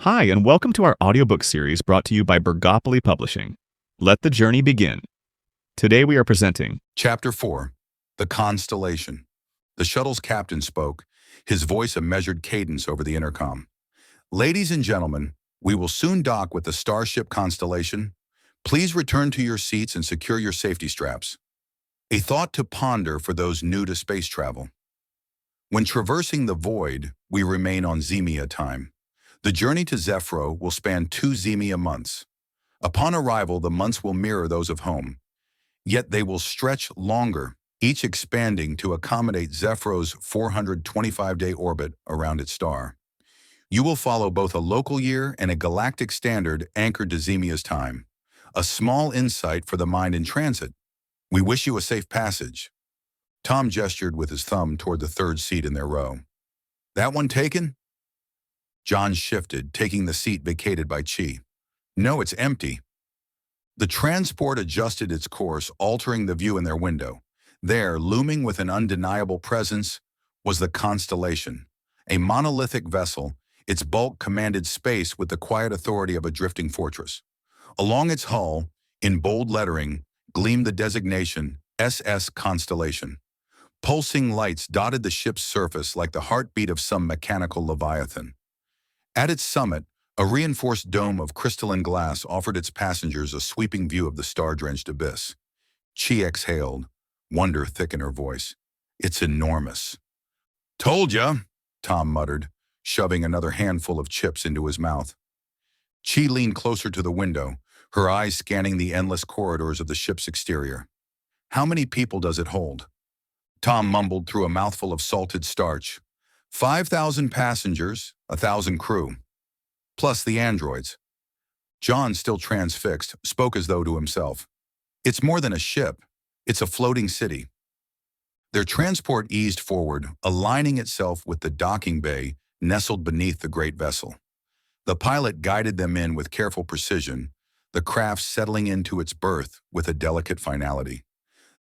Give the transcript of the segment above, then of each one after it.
Hi, and welcome to our audiobook series brought to you by Burgapoly Publishing. Let the journey begin. Today we are presenting Chapter 4, The Constellation. The shuttle's captain spoke, his voice a measured cadence over the intercom. Ladies and gentlemen, we will soon dock with the Starship Constellation. Please return to your seats and secure your safety straps. A thought to ponder for those new to space travel. When traversing the void, we remain on Zemia time. The journey to Zephro will span 2 Zemia months. Upon arrival, the months will mirror those of home. Yet they will stretch longer, each expanding to accommodate Zephro's 425-day orbit around its star. You will follow both a local year and a galactic standard anchored to Zemia's time. A small insight for the mind in transit. We wish you a safe passage. Tom gestured with his thumb toward the third seat in their row. That one taken? John shifted, taking the seat vacated by Chi. No, it's empty. The transport adjusted its course, altering the view in their window. There, looming with an undeniable presence, was the Constellation, a monolithic vessel. Its bulk commanded space with the quiet authority of a drifting fortress. Along its hull, in bold lettering, gleamed the designation SS Constellation. Pulsing lights dotted the ship's surface like the heartbeat of some mechanical leviathan. At its summit, a reinforced dome of crystalline glass offered its passengers a sweeping view of the star-drenched abyss. Chi exhaled, wonder thick in her voice. It's enormous. Told ya, Tom muttered, shoving another handful of chips into his mouth. Chi leaned closer to the window, her eyes scanning the endless corridors of the ship's exterior. How many people does it hold? Tom mumbled through a mouthful of salted starch. 5,000 passengers, 1,000 crew. Plus the androids. John, still transfixed, spoke as though to himself. It's more than a ship. It's a floating city. Their transport eased forward, aligning itself with the docking bay nestled beneath the great vessel. The pilot guided them in with careful precision, the craft settling into its berth with a delicate finality.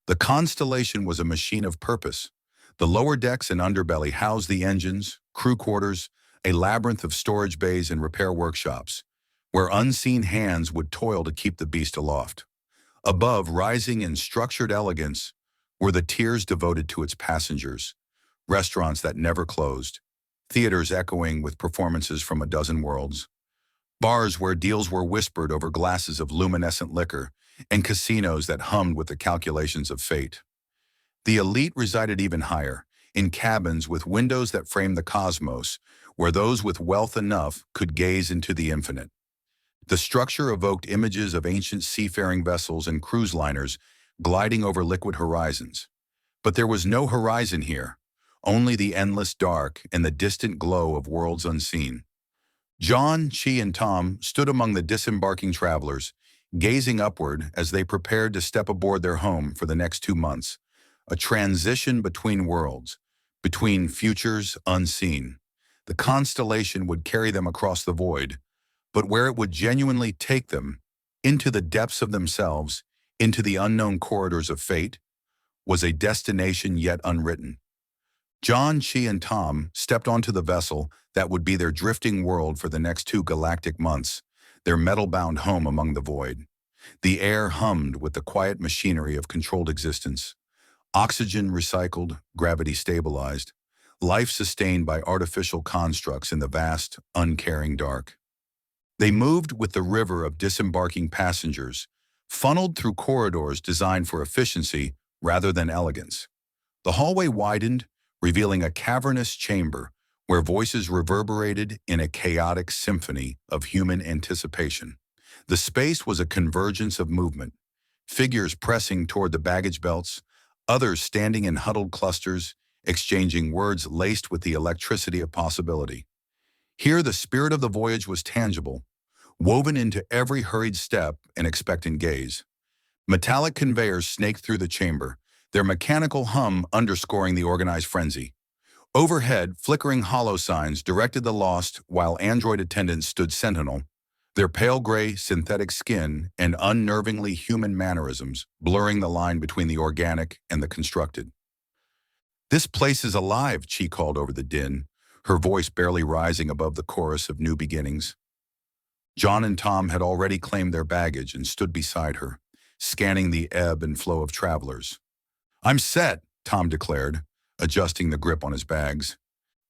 The Constellation was a machine of purpose. The lower decks and underbelly housed the engines, crew quarters, a labyrinth of storage bays and repair workshops, where unseen hands would toil to keep the beast aloft. Above, rising in structured elegance, were the tiers devoted to its passengers, restaurants that never closed, theaters echoing with performances from a dozen worlds, bars where deals were whispered over glasses of luminescent liquor, and casinos that hummed with the calculations of fate. The elite resided even higher, in cabins with windows that framed the cosmos, where those with wealth enough could gaze into the infinite. The structure evoked images of ancient seafaring vessels and cruise liners gliding over liquid horizons. But there was no horizon here, only the endless dark and the distant glow of worlds unseen. John, Chi, and Tom stood among the disembarking travelers, gazing upward as they prepared to step aboard their home for the next 2 months. A transition between worlds, between futures unseen. The Constellation would carry them across the void, but where it would genuinely take them, into the depths of themselves, into the unknown corridors of fate, was a destination yet unwritten. John, Chi, and Tom stepped onto the vessel that would be their drifting world for the next 2 galactic months, their metal-bound home among the void. The air hummed with the quiet machinery of controlled existence. Oxygen recycled, gravity stabilized, life sustained by artificial constructs in the vast, uncaring dark. They moved with the river of disembarking passengers, funneled through corridors designed for efficiency rather than elegance. The hallway widened, revealing a cavernous chamber where voices reverberated in a chaotic symphony of human anticipation. The space was a convergence of movement, figures pressing toward the baggage belts, others standing in huddled clusters, exchanging words laced with the electricity of possibility. Here the spirit of the voyage was tangible, woven into every hurried step and expectant gaze. Metallic conveyors snaked through the chamber, their mechanical hum underscoring the organized frenzy. Overhead, flickering hollow signs directed the lost while android attendants stood sentinel, their pale gray synthetic skin and unnervingly human mannerisms blurring the line between the organic and the constructed. "This place is alive," Chi called over the din, her voice barely rising above the chorus of new beginnings. John and Tom had already claimed their baggage and stood beside her, scanning the ebb and flow of travelers. "I'm set," Tom declared, adjusting the grip on his bags.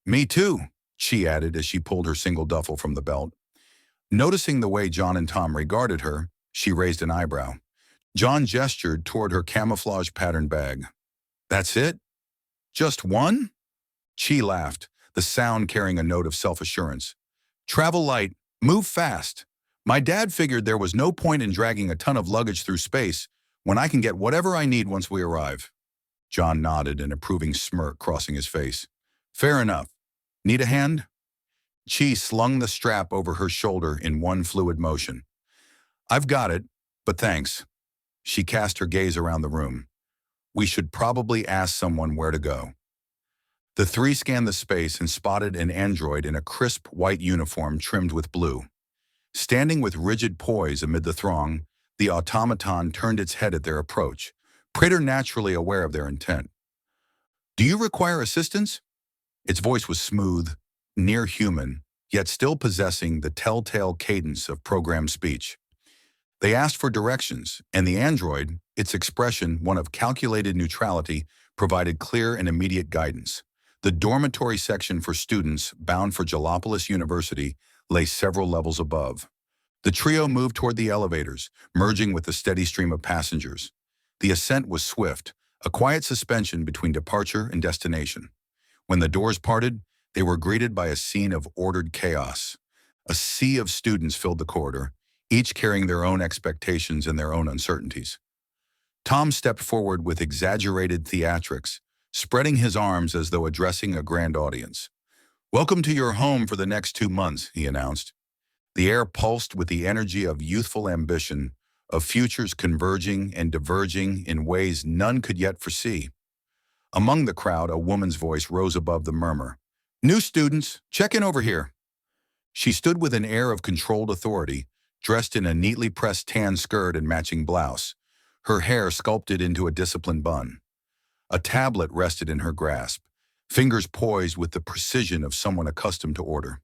"Me too," she added as she pulled her single duffel from the belt. Noticing the way John and Tom regarded her, she raised an eyebrow. John gestured toward her camouflage-patterned bag. "That's it? Just one?" She laughed, the sound carrying a note of self-assurance. "Travel light, move fast. My dad figured there was no point in dragging a ton of luggage through space when I can get whatever I need once we arrive." John nodded, an approving smirk crossing his face. "Fair enough. Need a hand?" Chi slung the strap over her shoulder in one fluid motion. "I've got it, but thanks." She cast her gaze around the room. "We should probably ask someone where to go." The three scanned the space and spotted an android in a crisp white uniform trimmed with blue. Standing with rigid poise amid the throng, the automaton turned its head at their approach, preternaturally aware of their intent. "Do you require assistance?" Its voice was smooth, near human, yet still possessing the telltale cadence of programmed speech. They asked for directions, and the android, its expression one of calculated neutrality, provided clear and immediate guidance. The dormitory section for students bound for Jalopolis University lay several levels above. The trio moved toward the elevators, merging with the steady stream of passengers. The ascent was swift, a quiet suspension between departure and destination. When the doors parted, they were greeted by a scene of ordered chaos. A sea of students filled the corridor, each carrying their own expectations and their own uncertainties. Tom stepped forward with exaggerated theatrics, spreading his arms as though addressing a grand audience. "Welcome to your home for the next 2 months," he announced. The air pulsed with the energy of youthful ambition, of futures converging and diverging in ways none could yet foresee. Among the crowd, a woman's voice rose above the murmur. "New students, check in over here." She stood with an air of controlled authority, dressed in a neatly pressed tan skirt and matching blouse, her hair sculpted into a disciplined bun. A tablet rested in her grasp, fingers poised with the precision of someone accustomed to order.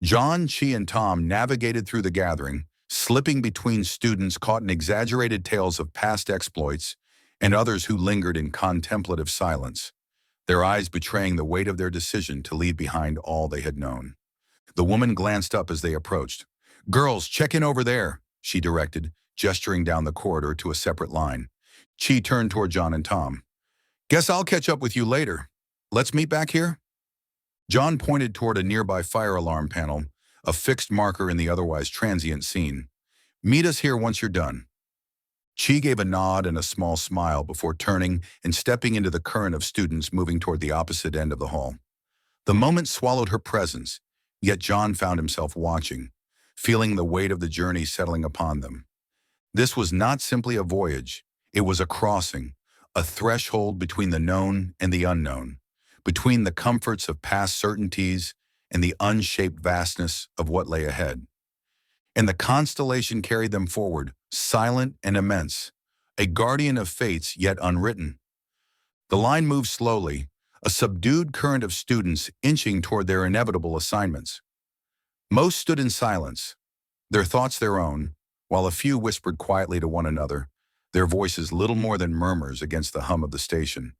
John, Chi, and Tom navigated through the gathering, slipping between students caught in exaggerated tales of past exploits and others who lingered in contemplative silence, their eyes betraying the weight of their decision to leave behind all they had known. The woman glanced up as they approached. "Girls, check in over there," she directed, gesturing down the corridor to a separate line. Chi turned toward John and Tom. "Guess I'll catch up with you later. Let's meet back here?" John pointed toward a nearby fire alarm panel, a fixed marker in the otherwise transient scene. "Meet us here once you're done." Chi gave a nod and a small smile before turning and stepping into the current of students moving toward the opposite end of the hall. The moment swallowed her presence, yet John found himself watching, feeling the weight of the journey settling upon them. This was not simply a voyage, it was a crossing, a threshold between the known and the unknown, between the comforts of past certainties and the unshaped vastness of what lay ahead. And the constellation carried them forward, silent and immense, a guardian of fates yet unwritten. The line moved slowly, a subdued current of students inching toward their inevitable assignments. Most stood in silence, their thoughts their own, while a few whispered quietly to one another, their voices little more than murmurs against the hum of the station.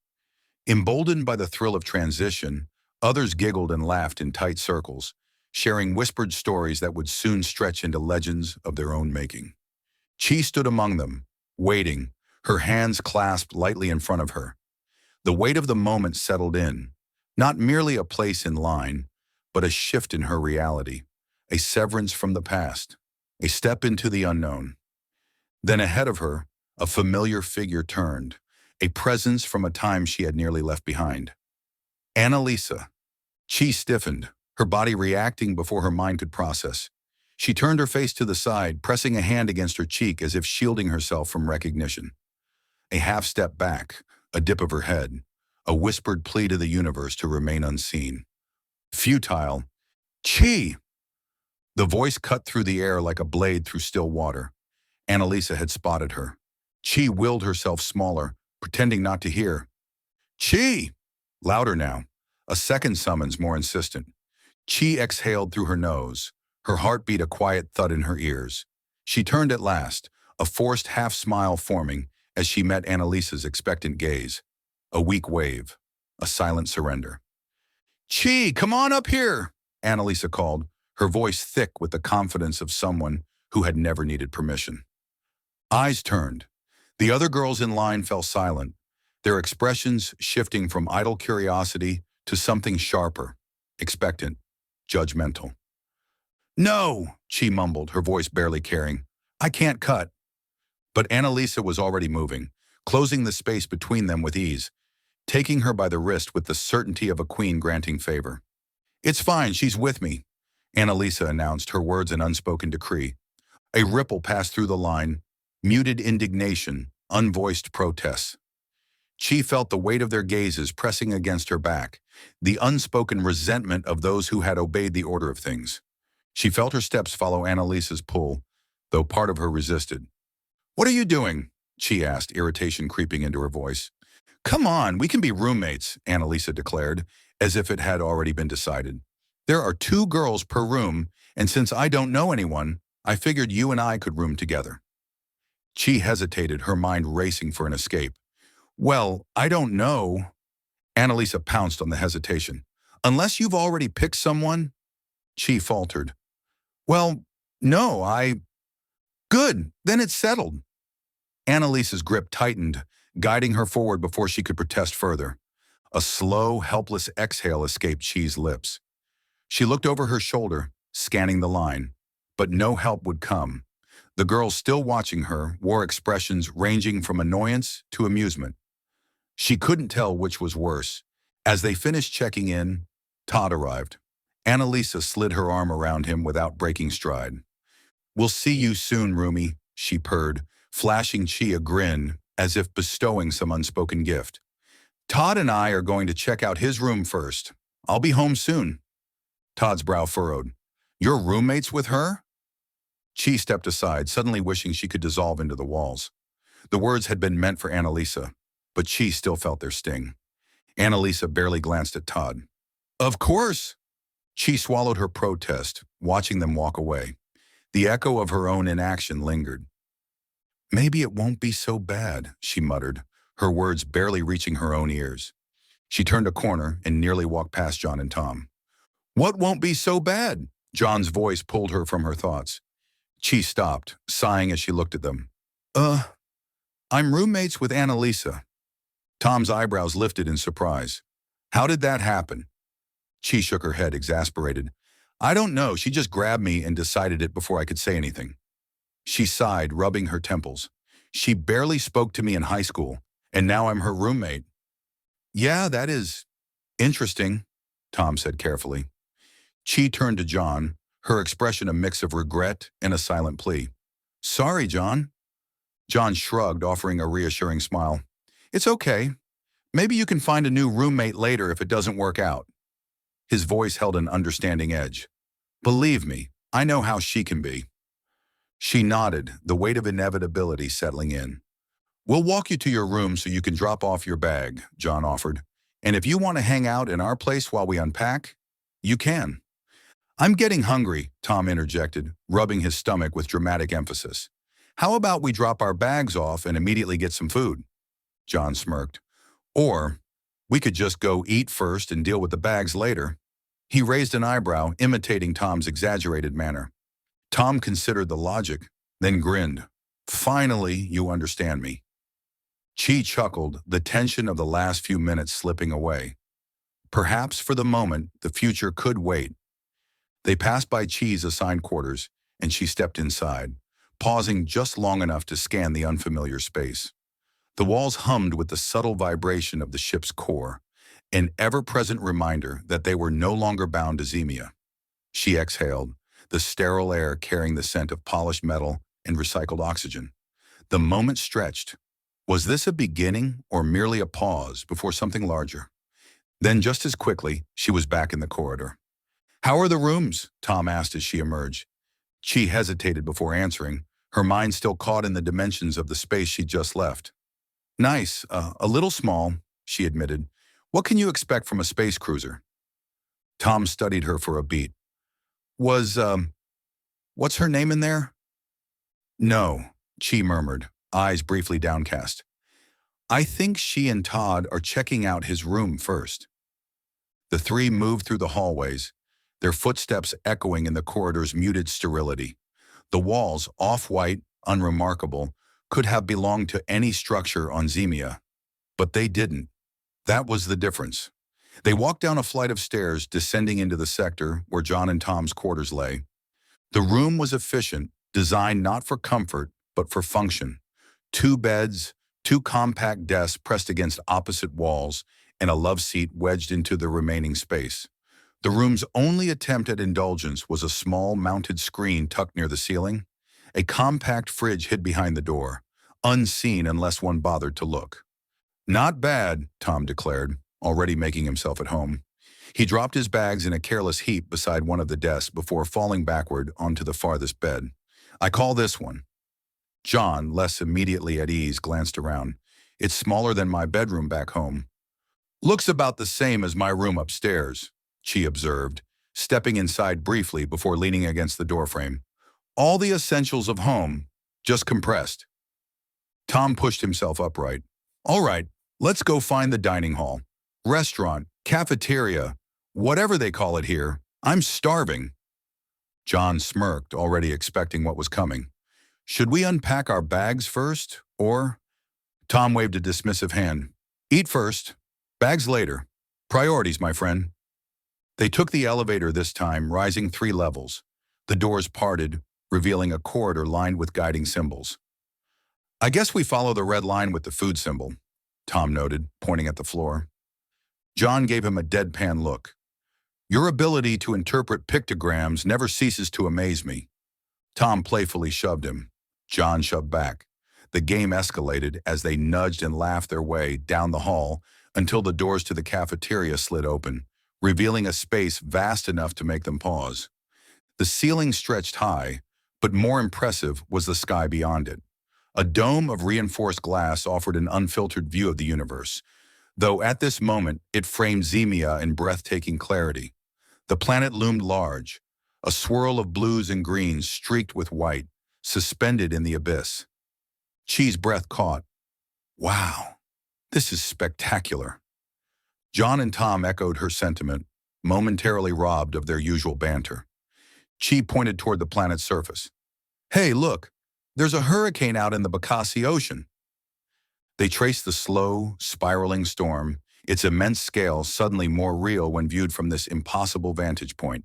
Emboldened by the thrill of transition, others giggled and laughed in tight circles, sharing whispered stories that would soon stretch into legends of their own making. Chi stood among them, waiting, her hands clasped lightly in front of her. The weight of the moment settled in, not merely a place in line, but a shift in her reality, a severance from the past, a step into the unknown. Then ahead of her, a familiar figure turned, a presence from a time she had nearly left behind. Annalisa. Chi stiffened, her body reacting before her mind could process. She turned her face to the side, pressing a hand against her cheek as if shielding herself from recognition. A half step back, a dip of her head, a whispered plea to the universe to remain unseen. Futile. "Chi!" The voice cut through the air like a blade through still water. Annalisa had spotted her. Chi willed herself smaller, pretending not to hear. "Chi!" Louder now, a second summons more insistent. Chi exhaled through her nose, Her heart beat a quiet thud in her ears. She turned at last, a forced half-smile forming as she met Annalisa's expectant gaze. A weak wave, a silent surrender. "Chi, come on up here," Annalisa called, her voice thick with the confidence of someone who had never needed permission. Eyes turned. The other girls in line fell silent, their expressions shifting from idle curiosity to something sharper, expectant, judgmental. "No," Chi mumbled, her voice barely carrying. "I can't cut." But Annalisa was already moving, closing the space between them with ease, taking her by the wrist with the certainty of a queen granting favor. "It's fine, she's with me," Annalisa announced, her words an unspoken decree. A ripple passed through the line, muted indignation, unvoiced protests. She felt the weight of their gazes pressing against her back, the unspoken resentment of those who had obeyed the order of things. She felt her steps follow Annalisa's pull, though part of her resisted. "What are you doing?" she asked, irritation creeping into her voice. "Come on, we can be roommates," Annalisa declared, as if it had already been decided. "There are 2 girls per room, and since I don't know anyone, I figured you and I could room together." Chi hesitated, her mind racing for an escape. "Well, I don't know." Annalisa pounced on the hesitation. "Unless you've already picked someone?" Chi faltered. "Well, no, Good, then it's settled." Annalisa's grip tightened, guiding her forward before she could protest further. A slow, helpless exhale escaped Chi's lips. She looked over her shoulder, scanning the line, but no help would come. The girls still watching her wore expressions ranging from annoyance to amusement. She couldn't tell which was worse. As they finished checking in, Todd arrived. Annalisa slid her arm around him without breaking stride. "We'll see you soon, roomie," she purred, flashing Chi a grin as if bestowing some unspoken gift. "Todd and I are going to check out his room first. I'll be home soon." Todd's brow furrowed. "You're roommates with her?" Chi stepped aside, suddenly wishing she could dissolve into the walls. The words had been meant for Annalisa, but Chi still felt their sting. Annalisa barely glanced at Todd. "Of course!" Chi swallowed her protest, watching them walk away. The echo of her own inaction lingered. "Maybe it won't be so bad," she muttered, her words barely reaching her own ears. She turned a corner and nearly walked past John and Tom. "What won't be so bad?" John's voice pulled her from her thoughts. Chi stopped, sighing as she looked at them. I'm roommates with Annalisa." Tom's eyebrows lifted in surprise. "How did that happen?" Chi shook her head, exasperated. "I don't know, she just grabbed me and decided it before I could say anything." She sighed, rubbing her temples. "She barely spoke to me in high school, and now I'm her roommate." "Yeah, that is interesting," Tom said carefully. Chi turned to John, her expression a mix of regret and a silent plea. "Sorry, John." John shrugged, offering a reassuring smile. "It's okay. Maybe you can find a new roommate later if it doesn't work out." His voice held an understanding edge. "Believe me, I know how she can be." She nodded, the weight of inevitability settling in. "We'll walk you to your room so you can drop off your bag," John offered. "And if you want to hang out in our place while we unpack, you can." "I'm getting hungry," Tom interjected, rubbing his stomach with dramatic emphasis. "How about we drop our bags off and immediately get some food?" John smirked. "Or we could just go eat first and deal with the bags later." He raised an eyebrow, imitating Tom's exaggerated manner. Tom considered the logic, then grinned. "Finally, you understand me." Chi chuckled, the tension of the last few minutes slipping away. Perhaps for the moment, the future could wait. They passed by Chi's assigned quarters, and she stepped inside, pausing just long enough to scan the unfamiliar space. The walls hummed with the subtle vibration of the ship's core, an ever-present reminder that they were no longer bound to Zemia. She exhaled, the sterile air carrying the scent of polished metal and recycled oxygen. The moment stretched. Was this a beginning or merely a pause before something larger? Then just as quickly, she was back in the corridor. "How are the rooms?" Tom asked as she emerged. Chi hesitated before answering, her mind still caught in the dimensions of the space she'd just left. "Nice, a little small," she admitted. "What can you expect from a space cruiser?" Tom studied her for a beat. Was What's her name in there? No, Chi murmured, eyes briefly downcast. I think she and Todd are checking out his room first. The three moved through the hallways, their footsteps echoing in the corridor's muted sterility. The walls, off-white, unremarkable, could have belonged to any structure on Zemia, but they didn't. That was the difference. They walked down a flight of stairs, descending into the sector where John and Tom's quarters lay. The room was efficient, designed not for comfort, but for function. 2 beds, 2 compact desks pressed against opposite walls, and a love seat wedged into the remaining space. The room's only attempt at indulgence was a small mounted screen tucked near the ceiling. A compact fridge hid behind the door, unseen unless one bothered to look. Not bad, Tom declared, already making himself at home. He dropped his bags in a careless heap beside one of the desks before falling backward onto the farthest bed. I call this one. John, less immediately at ease, glanced around. It's smaller than my bedroom back home. Looks about the same as my room upstairs, Chi observed, stepping inside briefly before leaning against the doorframe. All the essentials of home, just compressed. Tom pushed himself upright. All right, let's go find the dining hall. Restaurant, cafeteria, whatever they call it here. I'm starving. John smirked, already expecting what was coming. Should we unpack our bags first, or? Tom waved a dismissive hand. Eat first, bags later. Priorities, my friend. They took the elevator this time, rising 3 levels. The doors parted, revealing a corridor lined with guiding symbols. I guess we follow the red line with the food symbol, Tom noted, pointing at the floor. John gave him a deadpan look. Your ability to interpret pictograms never ceases to amaze me. Tom playfully shoved him. John shoved back. The game escalated as they nudged and laughed their way down the hall until the doors to the cafeteria slid open, revealing a space vast enough to make them pause. The ceiling stretched high, but more impressive was the sky beyond it. A dome of reinforced glass offered an unfiltered view of the universe, though at this moment it framed Zemia in breathtaking clarity. The planet loomed large, a swirl of blues and greens streaked with white, suspended in the abyss. Chi's breath caught. Wow, this is spectacular. John and Tom echoed her sentiment, momentarily robbed of their usual banter. Chi pointed toward the planet's surface. Hey, look, there's a hurricane out in the Bakassi Ocean. They traced the slow, spiraling storm, its immense scale suddenly more real when viewed from this impossible vantage point.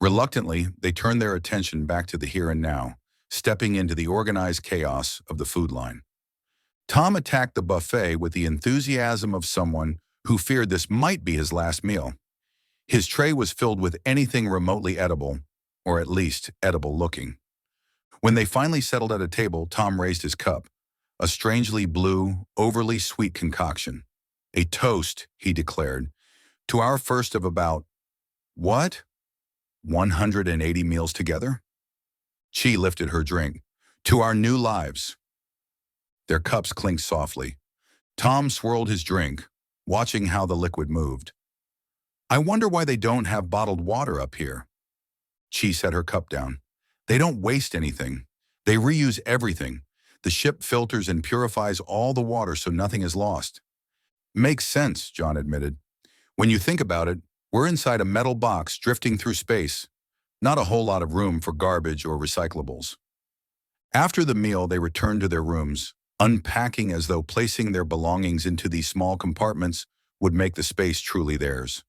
Reluctantly, they turned their attention back to the here and now, stepping into the organized chaos of the food line. Tom attacked the buffet with the enthusiasm of someone who feared this might be his last meal. His tray was filled with anything remotely edible, or at least edible-looking. When they finally settled at a table, Tom raised his cup, a strangely blue, overly sweet concoction. A toast, he declared, to our first of about, what? 180 meals together? Chi lifted her drink. To our new lives. Their cups clinked softly. Tom swirled his drink, watching how the liquid moved. I wonder why they don't have bottled water up here. Chi set her cup down. They don't waste anything. They reuse everything. The ship filters and purifies all the water so nothing is lost. Makes sense, John admitted. When you think about it, we're inside a metal box drifting through space. Not a whole lot of room for garbage or recyclables. After the meal, they returned to their rooms, unpacking as though placing their belongings into these small compartments would make the space truly theirs.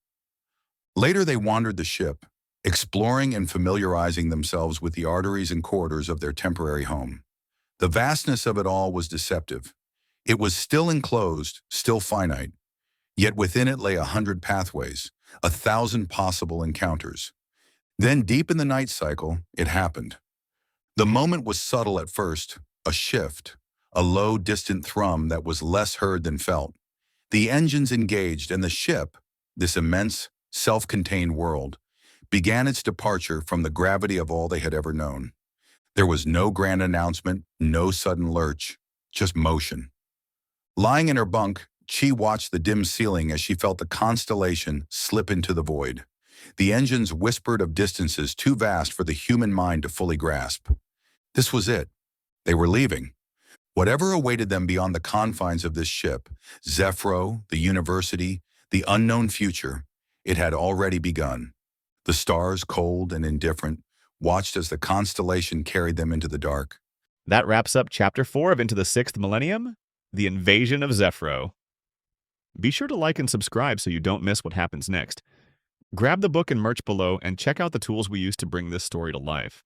Later, they wandered the ship, exploring and familiarizing themselves with the arteries and corridors of their temporary home. The vastness of it all was deceptive. It was still enclosed, still finite, yet within it lay 100 pathways, 1,000 possible encounters. Then, deep in the night cycle, it happened. The moment was subtle at first, a shift, a low, distant thrum that was less heard than felt. The engines engaged, and the ship, this immense, self-contained world, began its departure from the gravity of all they had ever known. There was no grand announcement, no sudden lurch, just motion. Lying in her bunk, Chi watched the dim ceiling as she felt the constellation slip into the void. The engines whispered of distances too vast for the human mind to fully grasp. This was it. They were leaving. Whatever awaited them beyond the confines of this ship, Zephro, the university, the unknown future, it had already begun. The stars, cold and indifferent, watched as the constellation carried them into the dark. That wraps up Chapter 4 of Into the 6th Millennium, The Invasion of Zephro. Be sure to like and subscribe so you don't miss what happens next. Grab the book and merch below and check out the tools we use to bring this story to life.